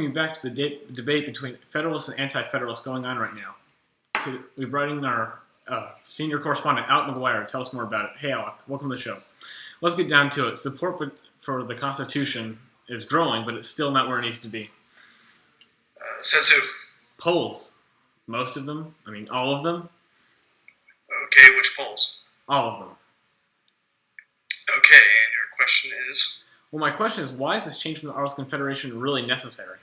you back to the debate between Federalists and Anti-Federalists going on right now. We brought in our senior correspondent, Alec McGuire, to tell us more about it. Hey, Alec, welcome to the show. Let's get down to it. Support for the Constitution is growing, but it's still not where it needs to be. Says who? Polls. Most of them. I mean, all of them. Okay, which polls? All of them. Okay, and your question is? Well, my question is, why is this change from the Articles of Confederation really necessary?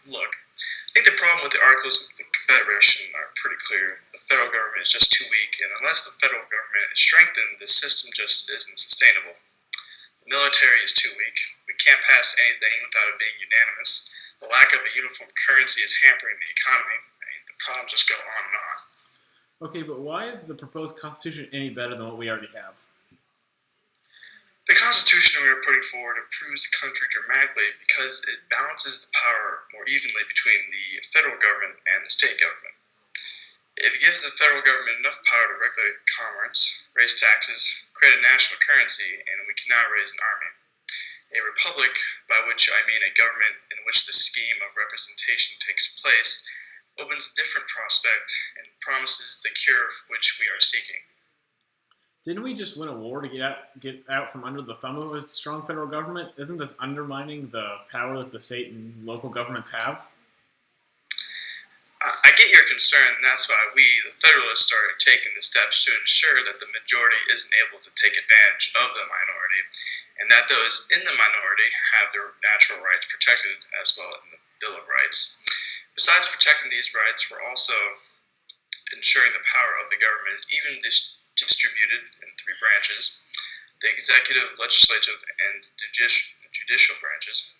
Look, I think the problem with the Articles of the Confederation are pretty clear. The federal government is just too weak, and unless the federal government is strengthened, the system just isn't sustainable. The military is too weak. We can't pass anything without it being unanimous. The lack of a uniform currency is hampering the economy. The problems just go on and on. Okay, but why is the proposed Constitution any better than what we already have? The Constitution we are putting forward improves the country dramatically because it balances the power more evenly between the federal government and the state government. It gives the federal government enough power to regulate commerce, raise taxes, create a national currency, and we can now raise an army. A republic, by which I mean a government in which the scheme of representation takes place, opens a different prospect and promises the cure for which we are seeking. Didn't we just win a war to get out from under the thumb of a strong federal government? Isn't this undermining the power that the state and local governments have? I get your concern, and that's why we, the Federalists, started taking the steps to ensure that the majority isn't able to take advantage of the minority, and that those in the minority have their natural rights protected as well in the Bill of Rights. Besides protecting these rights, we're also ensuring the power of the government is even distributed in three branches: the executive, legislative, and judicial branches.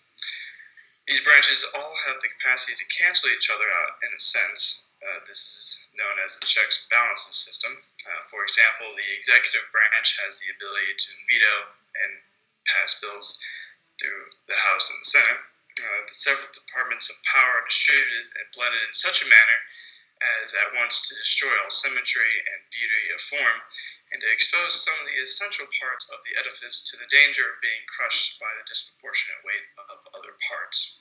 These branches all have the capacity to cancel each other out in a sense. This is known as the checks and balances system. For example, the executive branch has the ability to veto and pass bills through the House and the Senate. The several departments of power are distributed and blended in such a manner as at once to destroy all symmetry and beauty of form, and to expose some of the essential parts of the edifice to the danger of being crushed by the disproportionate weight of other parts.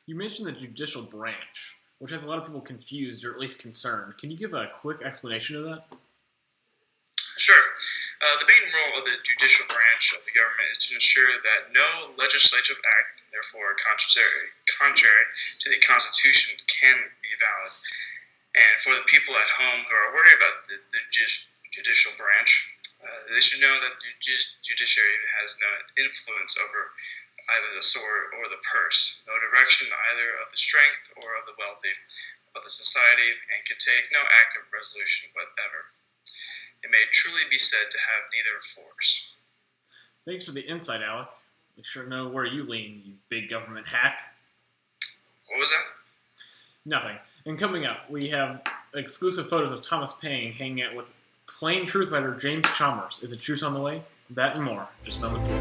You mentioned the judicial branch, which has a lot of people confused or at least concerned. Can you give a quick explanation of that? Sure. The main role of the judicial branch of the government is to ensure that no legislative act, therefore contrary to the Constitution, can be valid. And for the people at home who are worried about the judicial branch, they should know that the judiciary has no influence over either the sword or the purse, no direction either of the strength or of the wealthy of the society, and can take no active resolution whatever. It may truly be said to have neither force. Thanks for the insight, Alec. We sure know where you lean, you big government hack. What was that? Nothing. And coming up, we have exclusive photos of Thomas Paine hanging out with Plain Truth writer James Chalmers. Is a truce on the way? That and more. Just moments ago.